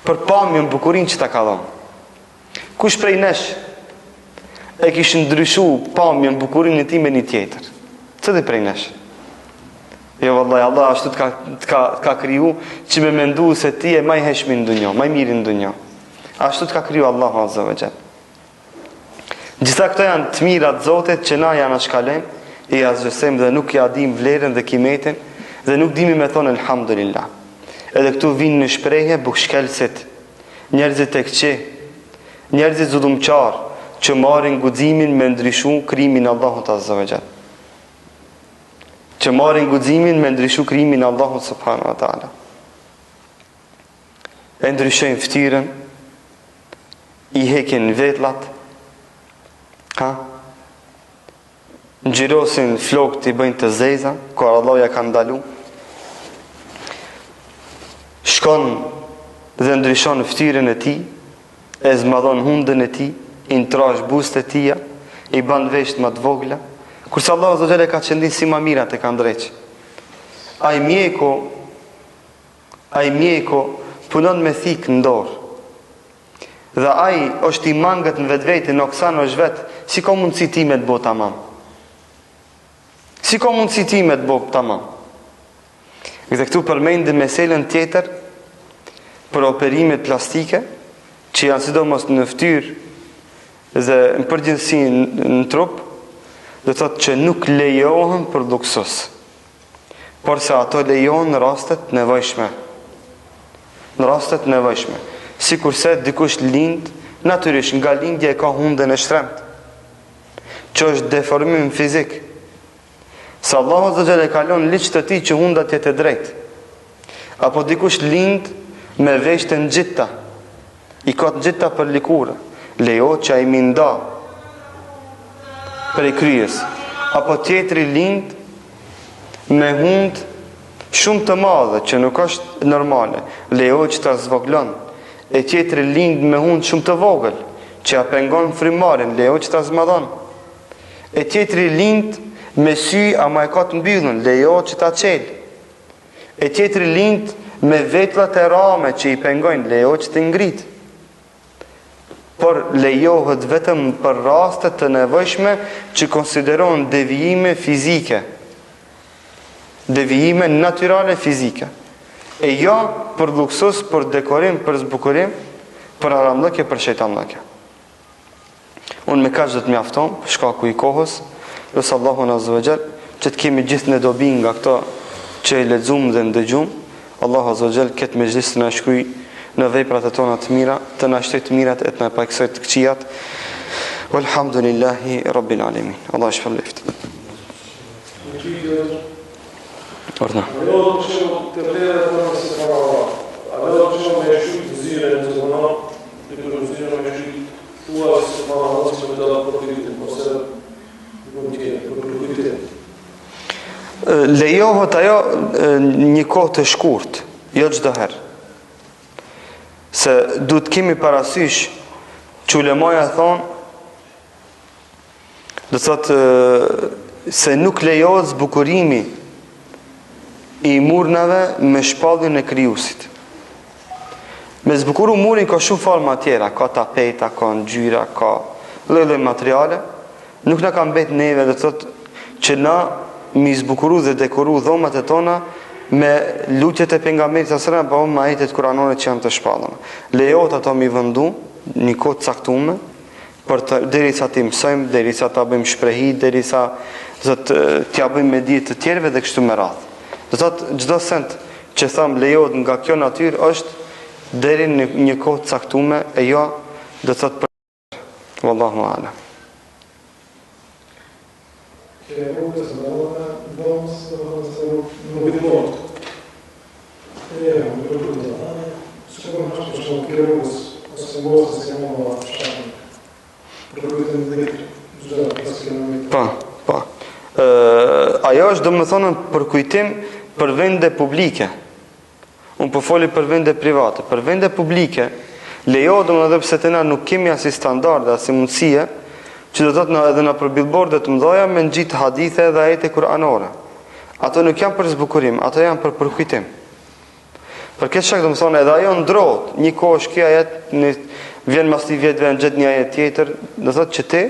Për pamjen, bukurinë që ta ka dhënë. Kush prej nesh e kishë ndryshu pamjen, bukurinë e tij me një tjetër? Cili prej nesh? Jo vallahi, Allah ashtu të ka kriju që me mendu se ti e maj heshmi në dunjo, maj miri në dunjo. Ashtu të ka kriju Allahu Azza wa Jall. Gjitha këto janë të mirat Zotit që na janë shkalem, i azgjësem dhe nuk ja dim vlerën dhe kimetin, dhe nuk dimi me thonë Elhamdulillah. Edhe këtu vinë në shprehje bukshkelësit, njerëzit e këqe, njerëzit zudumqar, që marrin guximin me ndryshu krimin Allahut Azza wa Jall. Që marrin guximin me ndryshu krimin Allahut Subhanahu wa Taala. E ndryshojnë ftyrën, i hekin vetlat, ngjyrosin flokët, i bëjnë të zeza, kur Allah ja ka ndalu. Shkon dhe ndryshon ftyrën e tij, e zmadhon hundën e tij, i ntrash buzët e tija, i ban vesht më të vogla. Kurse Allah Azza wa Jall ka qëndin si ma mirat e ka ndreq. Ai mjeko punon me thikë në dorë. Dhe ai është i mangët në vetvete, në oksan është vetë, si ka mundësi ti me të bo tamam? Si ka mundësi ti me të bo tamam? Dhe këtu përmendë meselën tjetër për operimet plastike, që janë sidomos në ftyrë dhe në përgjithësi në trup, dhe thotë që nuk lejohen për luksus, por se ato lejohen në rastet nevojshme. Në rastet nevojshme. Si kurse dikush lind, natyrisht nga lindje e ka hundën e shtremt, që është deformim fizik. Se Allahu Azza wa Jall e kalon liq të tij që hunda të jetë e drejtë. Apo dikush lind me veshtë në gjitha, i ka të gjitha për likurë, lejohet që ai minda për i kryes. Apo tjetri lind me hund shumë të madhe që nuk është normale, lejohet që ta zvoglon. E tjetri lind me hund shumë të vogël që ja pengon frimarin, lejohet që ta zmadhon. E tjetri lind me sy ama e ka të mbyllën, lejohet që ta qel. E tjetri lind me vetlat e rame që i pengojnë, lejohet që të ngrit. Por lejohet vetëm për rastet të nevojshme që konsiderohen devijime fizike, devijime natyrale fizike, e jo për luksus, për dekorim, për zbukurim, për haramllëkje, për shejtanllëkje. Unë me kaq do të mjafton për shkaku i kohës, lutja Allahun Azza wa Jall që të kemi gjithë në dobi nga këto që e lexuam dhe ndëgjum. Allahu Azza wa Jall këtë mezhlis të na shkruaj në veprat e tona të mira, të na shtoj të mirat e të na paksoj të këqijat. Walhamdulillahi Rabbil Alamin. Allah shpëleft. Orna. Lejohet ajo një kohë të shkurt, jo çdo herë. Se du të kemi parasysh që ulemoja thonë Do thotë se nuk lejohet zbukurimi i murnave me shpalljen e krijuesit. Me zbukuru murin ka shumë forma tjera, ka tapeta, ka ngjyra, ka lloj-lloj materiale. Nuk na ka mbet neve, do thotë që na mi zbukuru dhe dekoru dhomat e tona me lutjet e pejgamberit sallallahu alajhi wasallam apo me ajetet kuranore që janë të shpallura. Lejohet ato mi vëndu një kohë caktuar për të derisa të mësojmë, derisa ta bëjmë shprehi, derisa t'ja bëjmë me dije të tjerëve dhe kështu me radhë. Do thotë çdo sent që tham lejohet nga kjo natyrë është deri në një kohë caktuar e jo do thotë për wallahu a'lam. Po. Ajo është domethënë për kujtim për vende publike. Unë po foli për vende private. Për vende publike lejohet domethënë pse tena nuk kemi as standarde as mundësie që do thotë edhe na për billboarde të mëdha me ngjit hadithe dhe ajete kuranore. Ato nuk janë për zbukurim, ato janë për përkujtim. Për këtë shkak domethënë edhe ajo ndrohet, një kohë është kjo ajet, vjen mas 10 vjetëve në gjet një ajet tjetër, do thotë që ti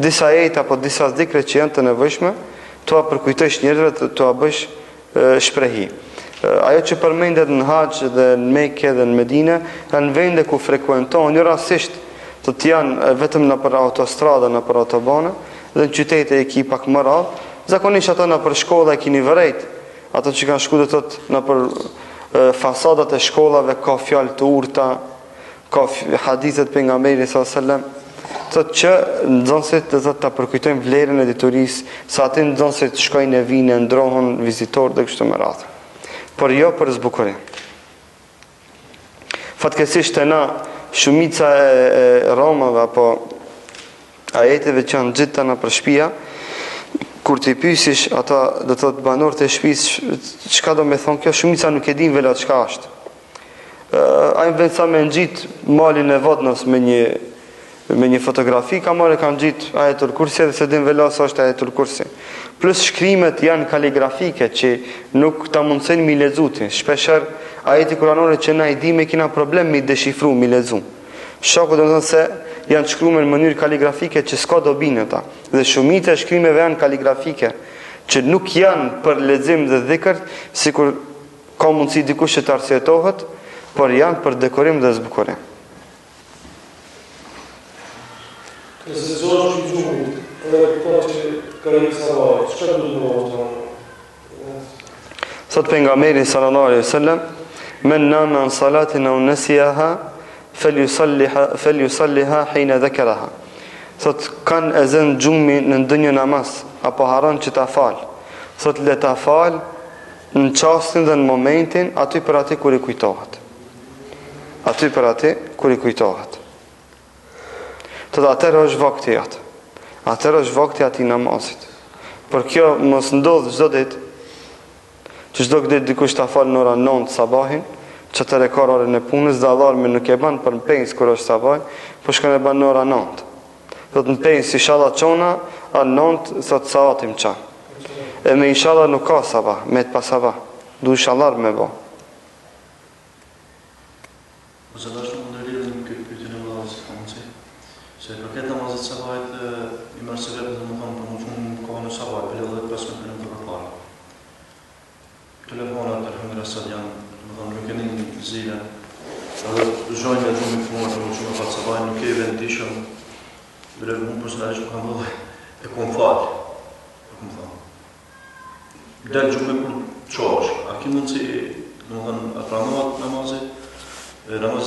disa ajete apo disa zikre që janë të nevojshme, t'ua përkujtosh njerëzve, t'ua bësh shprehi. Ajo që përmendet në Haxh dhe në Mekë dhe në Medinë, janë vende ku frekuentohen jo rastësisht, të janë vetëm në për autostrada, në për autobane, dhe në qytete e ki pak më radhë, zakonisht ato në për shkolla e kini vërejt, ato që kanë shku dhe tëtë në për fasadat e shkollave, ka fjalë të urta, ka hadithet pejgamberit sallallahu alajhi wasallam, thotë që nxënësit do thotë ta përkujtojnë vlerën e diturisë, sa aty nxënësit shkojnë e vinë, ndrohen vizitorë dhe kështu me radhë. Por jo për zbukurim. Fatkeqësisht na shumica e romave apo ajeteve që janë gjitha në për shtëpia, kur t'i pyesish ata do thotë banorët e shtëpisë çka do me thonë kjo, shumica nuk e din velat çka është. Ai vjen sa me ngjit malin e vodnës me një fotografi, ka marrë kanë gjit ajetul kursi dhe se din velas është ajetul kursi. Plus shkrimet janë kaligrafike që nuk ta mundësojnë mi lexuti. Shpeshher ajeti kuranore që na i dimë kena problem mi deshifru, mi lexu. Shoku do të thonë se janë shkruar në mënyrë kaligrafike që s'ka dobi në ta. Dhe shumica e shkrimeve janë kaligrafike që nuk janë për lexim dhe dhikr, sikur ka mundësi dikush që të arsyetohet, por janë për dekorim dhe zbukurim. Nëse zonë që gjumit, edhe këta që kanë një sabaj, që du të bëhë? Thot pejgamberi sallallahu alaihi wasallam, men nama an salatin aw nasiyaha falyusalliha hina dhakaraha. Thot kanë ezan gjumi në ndonjë namaz apo haron që ta fal. Thot le ta fal në çastin dhe në momentin aty për aty kur i kujtohet. Aty për aty kur i kujtohet. Thot atëherë është vakti atë. Atëherë është vakti ati namazit. Por kjo mos ndodh çdo ditë. Që çdo ditë dikush ta fal në orën 9 sabahin, që të rekor orën e punës, dhe alarmi nuk e ban për në pensë kur është sabaj, po shkon e ban në orën 9. Thot në pensë inshallah çona, anë 9 thot saatim ça. E me inshallah nuk ka sabah, me të pa sabah. Du inshallah me bë. Se përket namazit sabajt, i mërë se vetë dhe më thonë për më shumë në kohën e sabajt, për edhe 15 minutë për parë. Telefonat, alhamdulillah, janë, më thonë, nuk e një zile, edhe zhojnë e gjumë i këmuar për më shumë e fatë sabajt, nuk e i vendishëm, bile më personalisht më kam dhe e kom falë, e kom thonë. Delë gjumë e kur qosh, a ki mundë si, më thonë, a pranohat namazit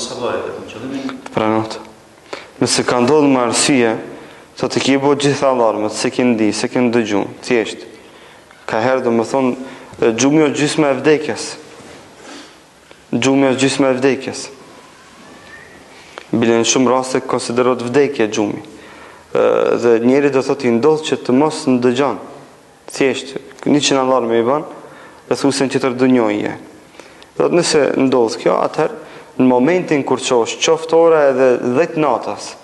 sabajt, e kom qëllimin? Pranohat. Nëse ka ndodhur me arsye, sa të ki bo gjitha alarmet, se ki ndi, se ki ndëgju, thjesht. Ka herë do më thonë, gjumi është gjysma e vdekjes. Gjumi është gjysma e vdekjes. Bile në shumë raste konsiderot vdekje gjumi. Dhe njeri do thotë i ndodh që të mos ndëgjon. Thjesht, 100 alarme i ban, dhe thusen që të rdënjojje. Dhe nëse ndodh kjo, atëherë, në momentin kur qosh qoftore edhe 10 natas,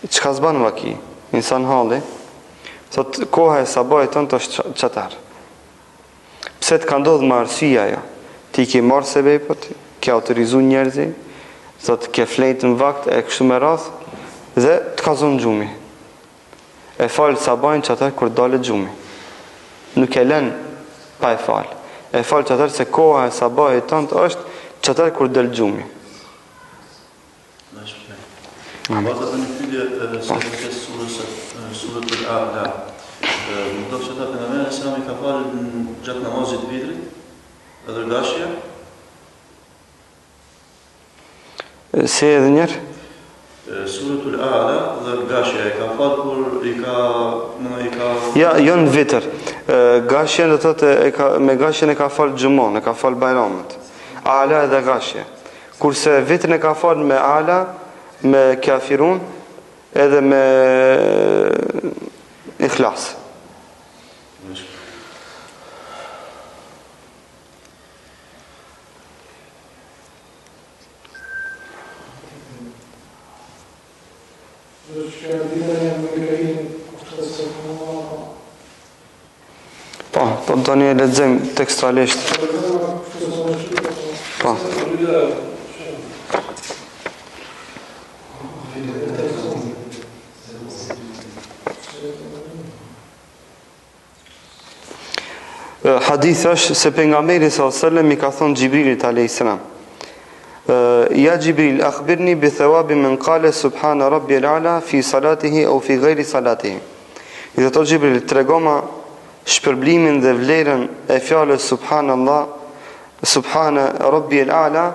çka s'ban vaki, insan halli, thot koha e sabahit tënd është çatar. Pse të ka ndodhur me arsye ajo? Ti ke marrë sebepët, ke autorizuar njerëzi, thot ke fletë në vakt e kështu me radh dhe të ka zonë gjumi. E fal sabahin çatar kur dalet gjumi. Nuk e lën pa e fal. E fal çatar se koha e sabahit tënd është çatar kur del gjumi. Bata të një pyetje se në surët Al-A'la. Më do që ta pejgamberi sa mi ka falë gjatë namazit vitrit, edhe gashja? Se edhe njerë? Surët Al-A'la dhe gashja e ka falë kur i ka... Ja, jo në vitër. Gashjen dhe thotë, me gashjen e ka falë gjumon, e ka falë bajramet. A'la edhe gashje. Kurse vitrën e ka falë me A'la, me kafirun, edhe me ikhlas. Po do një lexojmë tekstualisht. Po. Hadith është se pejgamberi sallallahu alaihi wasallam i ka thonë Xhibrilit alayhis salam: Ja Xhibril, akhbirni bi thawabi man qala subhana rabbiyal a'la fi salatihi aw fi ghairi salatihi. I thotë Xhibril, tregoma shpërblimin dhe vlerën e fjalës subhanallah, subhana rabbiyal a'la,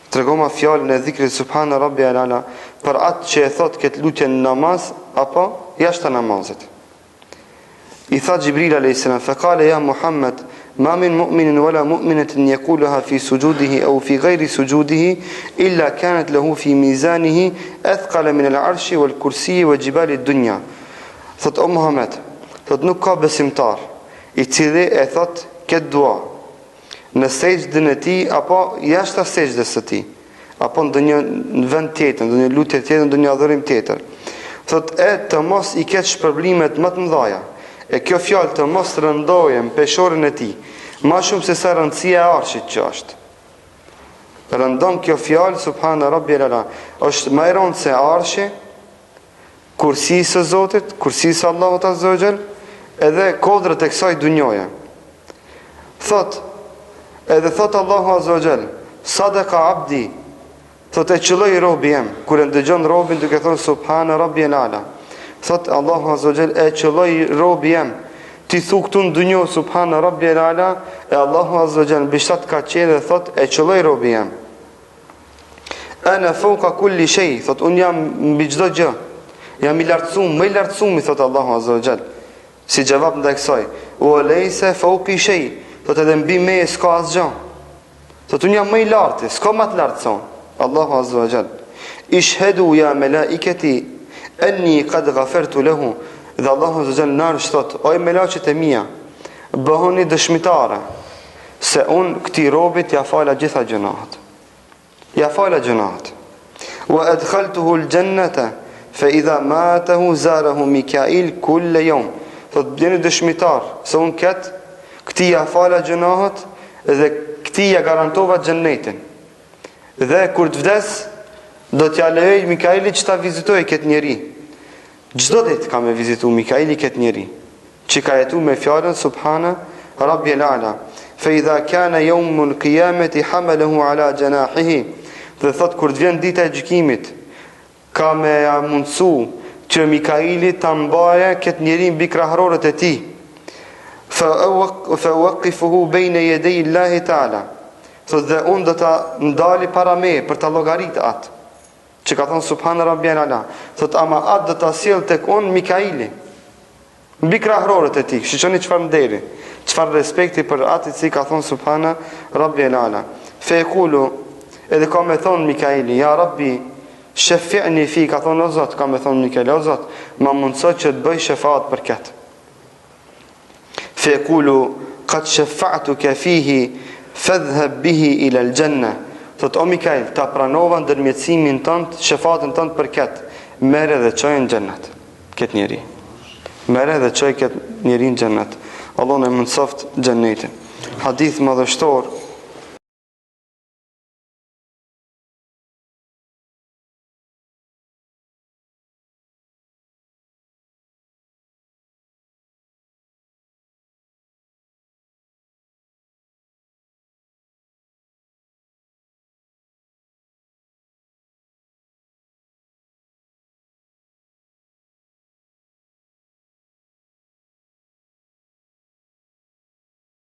tregoma fjalën e dhikrit subhana rabbiyal a'la për atë që e thot këtë lutje në namaz apo jashtë namazit. I tha Xhibril alayhis salam: "Faqala ya Muhammad, ma min mu'minin wala mu'minatin yaquluha fi sujudihi aw fi ghayri sujudihi illa kanat lahu fi mizanihi athqala min al-'arshi wal kursi wa jibali ad-dunya." Thot o Muhammed, thot nuk ka besimtar i cili e thot këtë dua në sejdën e tij apo jashtë sejdës së tij, apo në vend tjetër, në një lutje tjetër, në një adhurim tjetër. Thot e të mos i ketë shpërblimet më të mëdha. E kjo fjalë të mos rëndojem peshorin e tij, ma shumë se sa rëndësia e arshit që është. Rëndon kjo fjalë subhana rabbiyal a'la, është më e rëndë se arshi, kursisë së Zotit, kursisë Allahut azza wa jall, edhe kodrët e kësaj dunjoje. Edhe thot Allahu azza wa jall: "Sadaqa abdi." Thot e qëlloj robi jem, kur e ndëgjon robin duke thonë subhana rabbiyal a'la. Thot Allahu azza wa jall, e qëlloj robi jem, ti thu këtu në dunjo subhana rabbiyal a'la, e Allahu azza wa jall bishtat ka qenë dhe thot e qëlloj robi jem. Ana fawqa kulli shay, thot un jam mbi çdo gjë. Jam i lartësuar, më i lartësuar, thot Allahu azza wa jall. Si gjavab ndaj kësaj, wa laysa fawqi shay, thot edhe mbi me s'ka asgjë. Thot un jam më i lartë, s'ka më të lartë son. Allahu azza wa jall: "Ishhadu ya malaikati anni qad ghafartu lahu." Dhe Allahu azza wa jall nërsh thot: "O melaqet e mia, bëhuni dëshmitare se un këtij robit ja fala gjitha gjunahet. Ja fala gjunahet. Wa adkhaltuhu al-jannata fa idha matahu zarahu Mikail kull yawm." Thot bëni dëshmitar se un këtij ja fala gjunahet dhe këtij ja garantova xhennetin. Dhe kur të vdes do t'ja lejoj Mikaili që ta vizitoj këtë njeri. Çdo ditë ka me vizitu Mikaili këtë njeri, që ka jetu me fjalën subhana rabbiyal a'la. Fa idha kana yawmul qiyamati hamalahu ala janahihi. Dhe thot kur të vjen dita e gjykimit, ka me ja mundsu që Mikaili ta mbaje këtë njeri mbi krahërorët e tij. Fa waqifuhu bayna yaday Allah ta'ala. Thot dhe unë do ta ndali para me për ta llogarit atë që ka thonë subhana rabbiyal a'la. Thot ama atë do ta sjell tek unë Mikaili mbi krahërorët e tij. Shiqoni çfarë nderi, çfarë respekti për atë i cili ka thonë subhana rabbiyal a'la. Fe yaqulu, edhe ka me thonë Mikaili: "Ja Rabbi, shafi'ni fi", ka thonë o Zot, ka me thonë Mikaili: "O Zot, ma mundso që të bëj shefaat për këtë." Fe yaqulu: "Qad shafa'tuka fihi fadhhab bihi ila al-janna." Thot o Mikail, ta pranova ndërmjetësimin tënd, shefatën tënd për këtë, merre dhe çoje në xhennet. këtë njeri. Mere dhe qoj këtë njeri në gjennet. Allah në mundsoft gjennetin. Hadith madhështor